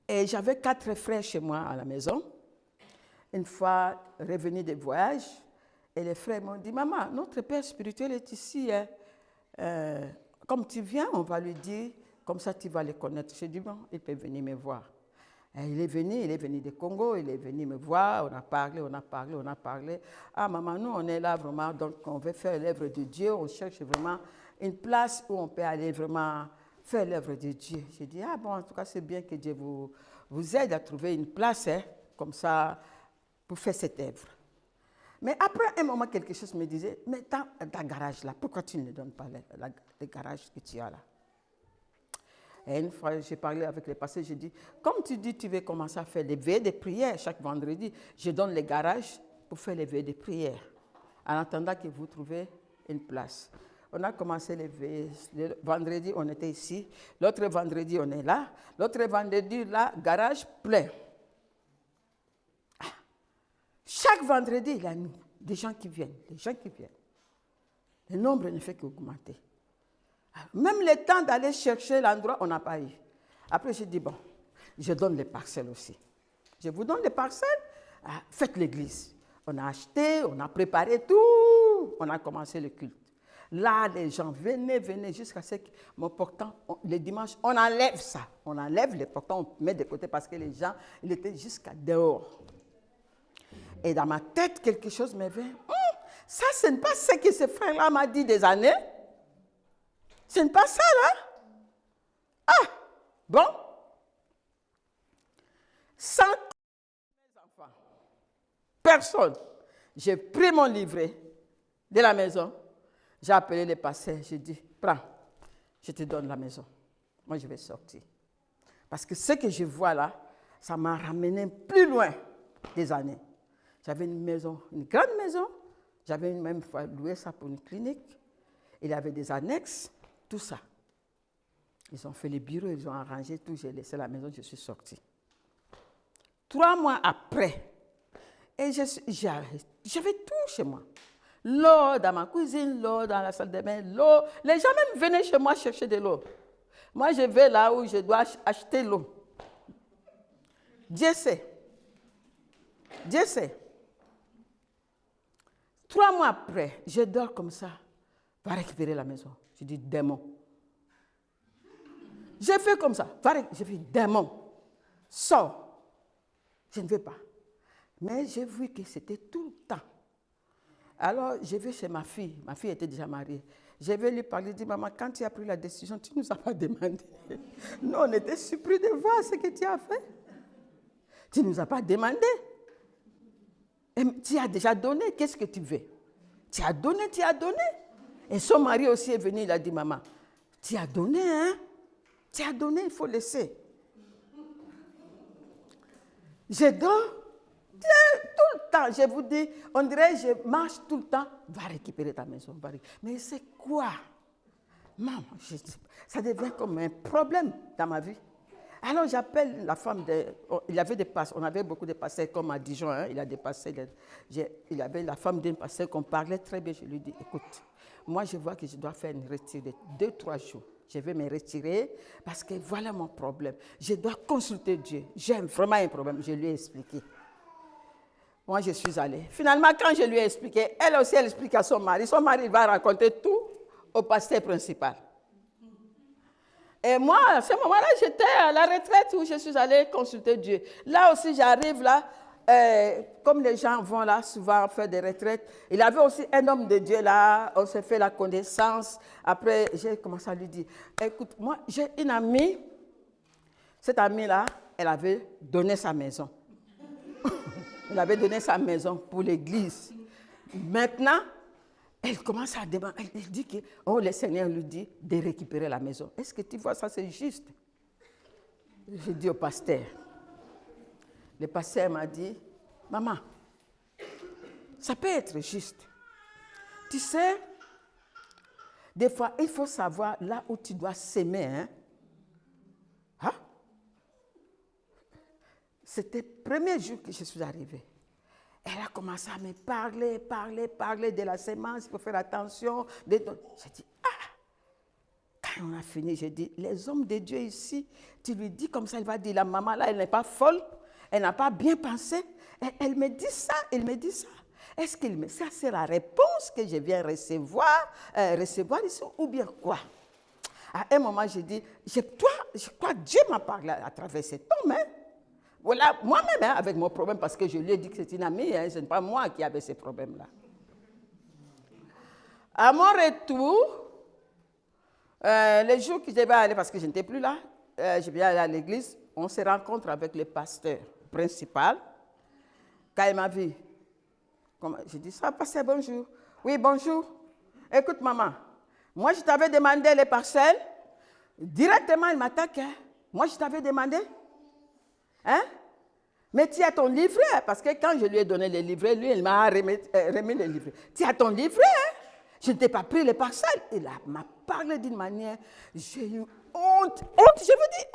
[SPEAKER 1] Et j'avais 4 frères chez moi à la maison. Une fois revenu des voyages, et les frères m'ont dit, maman, notre père spirituel est ici. Comme tu viens, on va lui dire, comme ça tu vas le connaître. J'ai dit, bon, il peut venir me voir. Et il est venu du Congo, il est venu me voir, on a parlé. Ah maman, nous on est là vraiment, donc on veut faire l'œuvre de Dieu, on cherche vraiment une place où on peut aller vraiment faire l'œuvre de Dieu. J'ai dit, ah bon, en tout cas c'est bien que Dieu vous aide à trouver une place, comme ça, pour faire cette œuvre. Mais après un moment, quelque chose me disait, mais ta garage là, pourquoi tu ne donnes pas le garage que tu as là? Et une fois, j'ai parlé avec les pasteurs, j'ai dit, comme tu dis, tu veux commencer à faire des veillées de prière chaque vendredi, je donne le garage pour faire les veillées de prière, en attendant que vous trouvez une place. On a commencé les veillées, le vendredi, on était ici, l'autre vendredi, on est là, l'autre vendredi, là, garage plein. Chaque vendredi, il y a des gens qui viennent, Le nombre ne fait qu'augmenter. Même le temps d'aller chercher l'endroit, on n'a pas eu. Après, j'ai dit, bon, je donne les parcelles aussi. Je vous donne les parcelles, faites l'église. On a acheté, on a préparé tout, on a commencé le culte. Là, les gens venaient jusqu'à ce que mon portant, le dimanche, on enlève ça. On enlève les portants, on met de côté parce que les gens, ils étaient jusqu'à dehors. Et dans ma tête, quelque chose me vint. Ça, ce n'est pas ce que ce frère-là m'a dit des années. Ce n'est pas ça, là. Ah, bon. Sans mes enfants, personne. J'ai pris mon livret de la maison. J'ai appelé les pasteurs. J'ai dit, prends, je te donne la maison. Moi, je vais sortir. Parce que ce que je vois là, ça m'a ramené plus loin des années. J'avais une maison, une grande maison. J'avais même loué ça pour une clinique. Il y avait des annexes, tout ça. Ils ont fait les bureaux, ils ont arrangé tout. J'ai laissé la maison, je suis sortie. 3 mois après, et j'avais tout chez moi. L'eau dans ma cuisine, l'eau dans la salle de bain, l'eau. Les gens même venaient chez moi chercher de l'eau. Moi, je vais là où je dois acheter l'eau. Dieu sait. 3 mois après, je dors comme ça, va récupérer la maison. Je dis, démon. J'ai fait comme ça, j'ai fait, démon, sors. Je ne veux pas. Mais j'ai vu que c'était tout le temps. Alors, je vais chez ma fille était déjà mariée. Je vais lui parler, dire, maman, quand tu as pris la décision, tu ne nous as pas demandé. Nous, on était surpris de voir ce que tu as fait. Tu ne nous as pas demandé. Et tu as déjà donné, qu'est-ce que tu veux? Tu as donné. Et son mari aussi est venu, il a dit, maman, tu as donné, hein? Tu as donné, il faut laisser. Je donne tout le temps. Je vous dis, on dirait, je marche tout le temps. Va récupérer ta maison. Mais c'est quoi? Maman, ça devient comme un problème dans ma vie. Alors j'appelle la femme il y avait des pasteurs, on avait beaucoup de pasteurs comme à Dijon, hein, il y a des pasteurs, il y avait la femme d'un pasteur qu'on parlait très bien. Je lui dis, écoute, moi je vois que je dois faire une retirée de 2-3 jours. Je vais me retirer parce que voilà mon problème. Je dois consulter Dieu. J'ai vraiment un problème. Je lui ai expliqué. Moi je suis allée. Finalement quand je lui ai expliqué, elle aussi elle explique à son mari. Son mari va raconter tout au pasteur principal. Et moi, à ce moment-là, j'étais à la retraite où je suis allée consulter Dieu. Là aussi, j'arrive là, comme les gens vont là souvent faire des retraites. Il y avait aussi un homme de Dieu là, on s'est fait la connaissance. Après, j'ai commencé à lui dire, écoute, moi, j'ai une amie. Cette amie-là, elle avait donné sa maison. Elle avait donné sa maison pour l'église. Maintenant, elle commence à demander, elle dit que le Seigneur lui dit de récupérer la maison. Est-ce que tu vois ça, c'est juste? Je dis au pasteur. Le pasteur m'a dit, maman, ça peut être juste. Tu sais, des fois, il faut savoir là où tu dois s'aimer. Hein? C'était le premier jour que je suis arrivée. Elle a commencé à me parler de la sémence, il faut faire attention. J'ai dit, quand on a fini, j'ai dit, les hommes de Dieu ici, tu lui dis comme ça, elle va dire, la maman là, elle n'est pas folle, elle n'a pas bien pensé. Elle me dit ça, Est-ce que ça c'est la réponse que je viens recevoir ici ou bien quoi? À un moment, j'ai dit, je crois que Dieu m'a parlé à travers cet homme, hein? Voilà, moi-même, hein, avec mon problème, parce que je lui ai dit que c'est une amie, hein, ce n'est pas moi qui avais ces problèmes-là. À mon retour, les jours que je devais aller, parce que je n'étais plus là, je viens aller à l'église, on se rencontre avec le pasteur principal. Quand il m'a vu, j'ai dit, ça, pasteur, bonjour. Oui, bonjour. Écoute, maman, moi, je t'avais demandé les parcelles. Directement, il m'attaque. Hein. Moi, je t'avais demandé. Hein? Mais tu as ton livret, parce que quand je lui ai donné les livrets, lui, il m'a remis les livrets. Tu as ton livret, hein? Je ne t'ai pas pris les parcelles. Il m'a parlé d'une manière, j'ai eu honte, je vous dis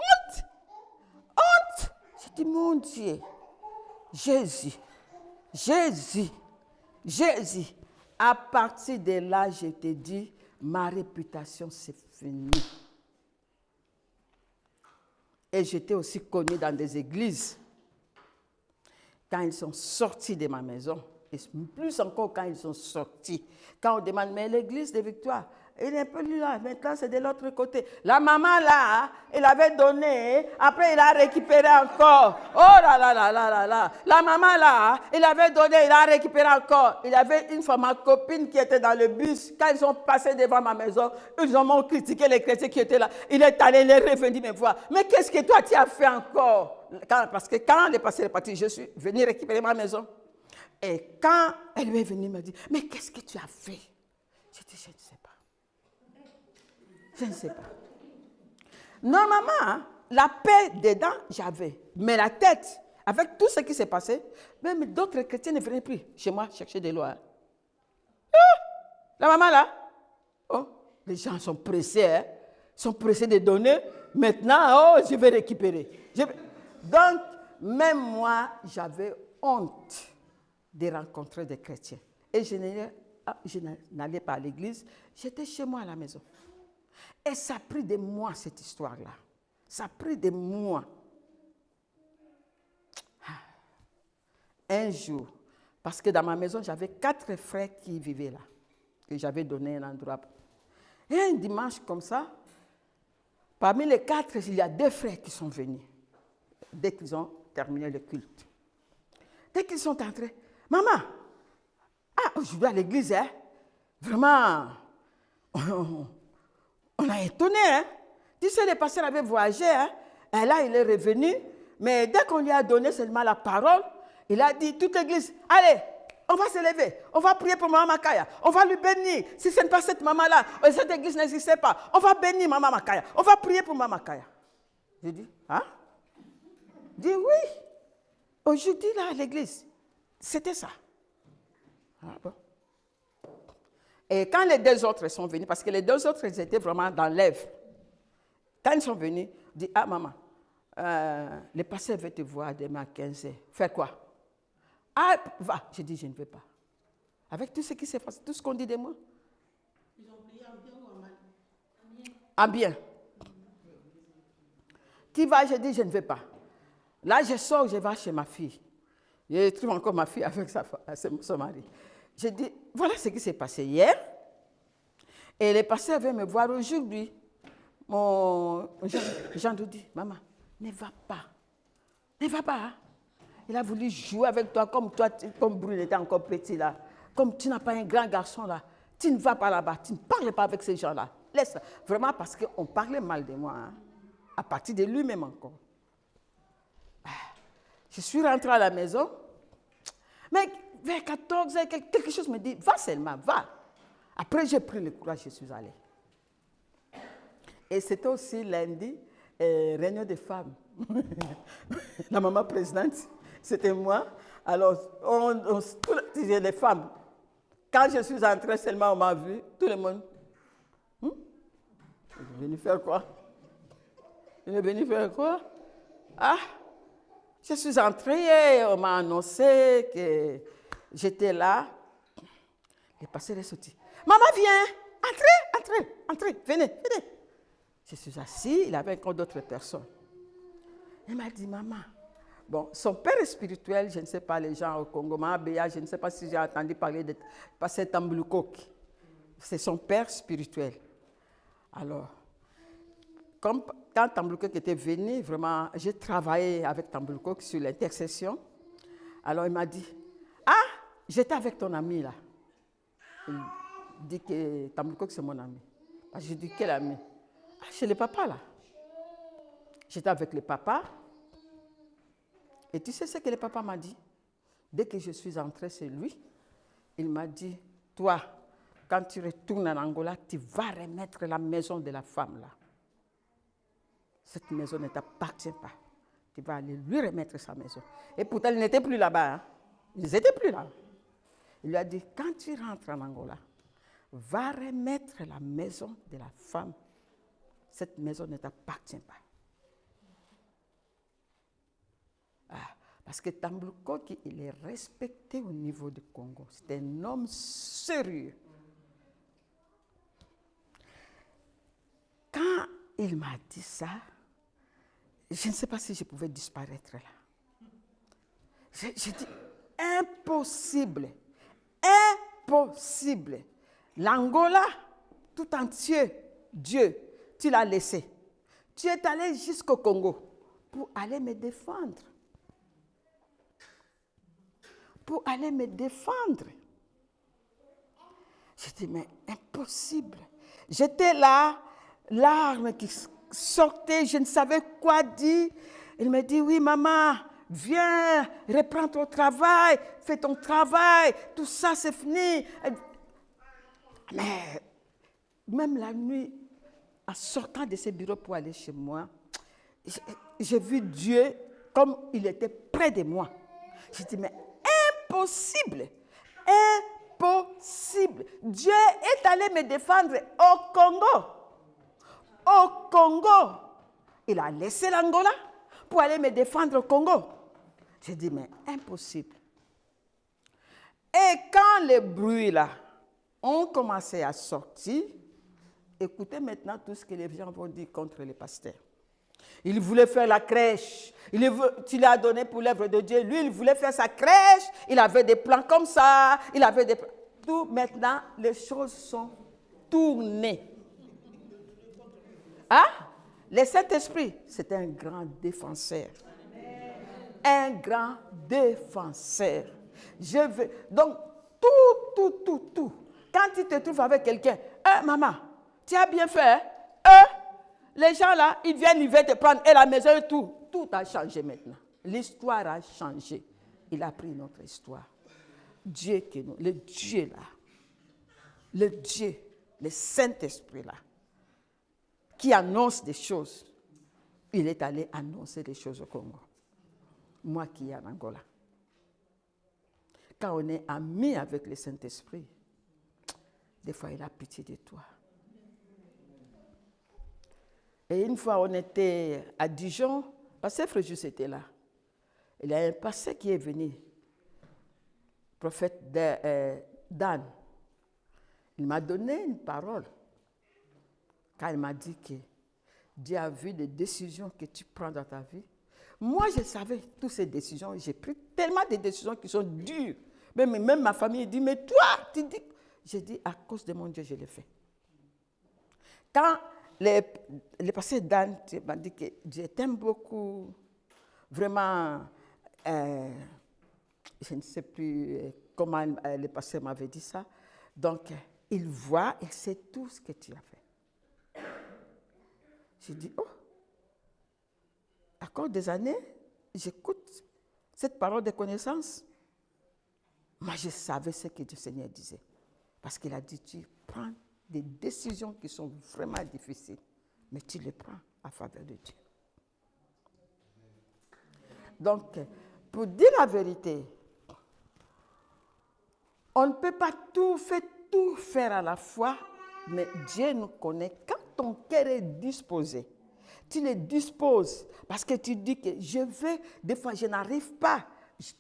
[SPEAKER 1] honte. J'ai dit, mon Dieu, Jésus. À partir de là, je te dis, ma réputation, c'est fini. Et j'étais aussi connue dans des églises. Quand ils sont sortis de ma maison, et plus encore quand ils sont sortis, quand on demande, mais l'église de Victoire, il n'est plus là, maintenant c'est de l'autre côté. La maman là, elle avait donné, après il a récupéré encore. Oh là là là là là là. La maman là, il avait donné, il a récupéré encore. Il y avait une fois ma copine qui était dans le bus, quand ils sont passés devant ma maison, ils ont critiqué les chrétiens qui étaient là. Il est allé, il est revenu me voir. Mais qu'est-ce que toi tu as fait encore? Parce que quand les pasteurs est parti, je suis venue récupérer ma maison. Et quand elle est venue, elle m'a dit, mais qu'est-ce que tu as fait? J'ai dit, je ne sais pas. Je ne sais pas. Normalement, la paix dedans, j'avais. Mais la tête, avec tout ce qui s'est passé, même d'autres chrétiens ne venaient plus chez moi chercher de l'eau. Hein. La maman là, les gens sont pressés, hein, sont pressés de donner. Maintenant, je vais récupérer. Donc, même moi, j'avais honte de rencontrer des chrétiens. Et je n'allais pas à l'église, j'étais chez moi à la maison. Et ça a pris de moi, cette histoire-là. Ça a pris de moi. Un jour, parce que dans ma maison, j'avais 4 frères qui vivaient là, que j'avais donné un endroit. Et un dimanche comme ça, parmi les 4, il y a 2 frères qui sont venus, dès qu'ils ont terminé le culte. Dès qu'ils sont entrés, maman, je vais à l'église, hein? Vraiment, on a étonné, hein? Tu sais, le pasteur avait voyagé, hein? Et là, il est revenu, mais dès qu'on lui a donné seulement la parole, il a dit, toute l'église, allez, On va se lever. On va prier pour Maman Makaya. On va lui bénir. Si ce n'est pas cette maman-là, cette église n'existait pas. On va bénir Maman Makaya. On va prier pour Maman Makaya. J'ai dit, hein? J'ai dit, oui. Aujourd'hui, là, à l'église, c'était ça. Ah, bon. Et quand les deux autres sont venus, parce que les deux autres, ils étaient vraiment dans l'œuvre. Quand ils sont venus, ils disent, ah maman, le pasteur veut te voir demain à 15h. Faire quoi? Ah, va. J'ai dit, je ne veux pas. Avec tout ce qui s'est passé, tout ce qu'on dit de moi. Ils ont prié en bien ou en mal? En bien. Tu vas, j'ai dit, je ne veux pas. Là, je sors, je vais chez ma fille. Je trouve encore ma fille avec son mari. J'ai dit, voilà ce qui s'est passé hier. Et le pasteur veut me voir aujourd'hui. Mon Jean nous dit, maman, ne va pas. Ne va pas. Hein? Il a voulu jouer avec toi comme Brune était encore petit là. Comme tu n'as pas un grand garçon là. Tu ne vas pas là-bas. Tu ne parles pas avec ces gens-là. Laisse. Vraiment parce qu'on parlait mal de moi. Hein? À partir de lui-même encore. Je suis rentrée à la maison. Mais vers 14h, quelque chose me dit, va seulement, va. Après, j'ai pris le courage, je suis allée. Et c'était aussi lundi, réunion des femmes. La maman présidente, c'était moi. Alors, les femmes, quand je suis entrée seulement, on m'a vu, tout le monde. Il est venu faire quoi? Il est venu faire quoi? Ah! Je suis entrée, on m'a annoncé que j'étais là. Le pasteur est sorti. Maman, viens, entrez, venez. Je suis assise, il avait encore d'autres personnes. Il m'a dit, maman, bon, son père spirituel, je ne sais pas, les gens au Congo, Béa, je ne sais pas si j'ai entendu parler de pasteur Tambulukok. C'est son père spirituel. Alors, comme quand Tambulukok était venu, vraiment, j'ai travaillé avec Tambulukok sur l'intercession. Alors, il m'a dit, ah, j'étais avec ton ami là. Il dit que Tambulukok, c'est mon ami. J'ai dit, quel ami? Ah, chez le papa là. J'étais avec le papa. Et tu sais ce que le papa m'a dit? Dès que je suis entrée chez lui, il m'a dit, toi, quand tu retournes en Angola, tu vas remettre la maison de la femme là. Cette maison ne t'appartient pas. Tu vas aller lui remettre sa maison. Et pourtant, ils n'étaient plus là-bas. Hein. Ils n'étaient plus là. Il lui a dit, quand tu rentres en Angola, va remettre la maison de la femme. Cette maison ne t'appartient pas. Ah, parce que Tambulukok, il est respecté au niveau du Congo. C'est un homme sérieux. Quand il m'a dit ça, je ne sais pas si je pouvais disparaître là. J'ai dit, impossible. L'Angola, tout entier, Dieu, tu l'as laissé. Tu es allé jusqu'au Congo pour aller me défendre. J'ai dit, mais impossible. J'étais là, larmes qui sortaient, je ne savais quoi dire. Il me dit, oui, maman, viens, reprends ton travail, fais ton travail, tout ça, c'est fini. Mais même la nuit, en sortant de ce bureau pour aller chez moi, j'ai vu Dieu comme il était près de moi. J'ai dit, mais impossible. Dieu est allé me défendre au Congo. Il a laissé l'Angola pour aller me défendre au Congo. J'ai dit, mais impossible. Et quand les bruits là ont commencé à sortir, écoutez maintenant tout ce que les gens vont dire contre les pasteurs. Il voulait faire la crèche. Tu l'as donné pour l'œuvre de Dieu. Lui, il voulait faire sa crèche. Il avait des plans comme ça. Tout maintenant, les choses sont tournées. Hein? Le Saint-Esprit, c'est un grand défenseur. Un grand défenseur. Donc, tout. Quand tu te trouves avec quelqu'un, maman, tu as bien fait, les gens là, ils viennent te prendre, et la maison et tout. Tout a changé maintenant. L'histoire a changé. Il a pris notre histoire. Dieu qui nous, le Dieu là, le Dieu, le Saint-Esprit là, qui annonce des choses, il est allé annoncer des choses au Congo. Moi qui est en Angola. Quand on est ami avec le Saint-Esprit, des fois il a pitié de toi. Et une fois on était à Dijon, pasteur Fréjus était là. Il y a un pasteur qui est venu, prophète Dan. Il m'a donné une parole. Quand il m'a dit que Dieu a vu les décisions que tu prends dans ta vie. Moi, je savais toutes ces décisions. J'ai pris tellement de décisions qui sont dures. Même ma famille dit, mais toi, tu dis... J'ai dit, à cause de mon Dieu, je l'ai fait. Quand le pasteur Dan m'a dit que Dieu t'aime beaucoup, vraiment, je ne sais plus comment le pasteur m'avait dit ça. Donc, il voit, il sait tout ce que tu as fait. J'ai dit, oh, à cause des années, j'écoute cette parole de connaissance. Moi, je savais ce que le Seigneur disait. Parce qu'il a dit, tu prends des décisions qui sont vraiment difficiles, mais tu les prends à faveur de Dieu. Donc, pour dire la vérité, on ne peut pas tout faire à la fois, mais Dieu nous connaît. Quand ton cœur est disposé, tu le disposes parce que tu dis que je veux, des fois je n'arrive pas,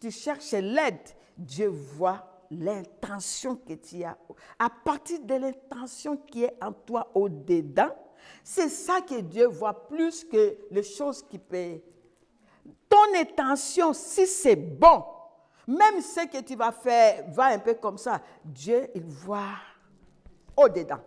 [SPEAKER 1] tu cherches l'aide. Dieu voit l'intention que tu as. À partir de l'intention qui est en toi au-dedans, c'est ça que Dieu voit plus que les choses qui peuvent. Ton intention, si c'est bon, même ce que tu vas faire va un peu comme ça, Dieu, il voit au-dedans.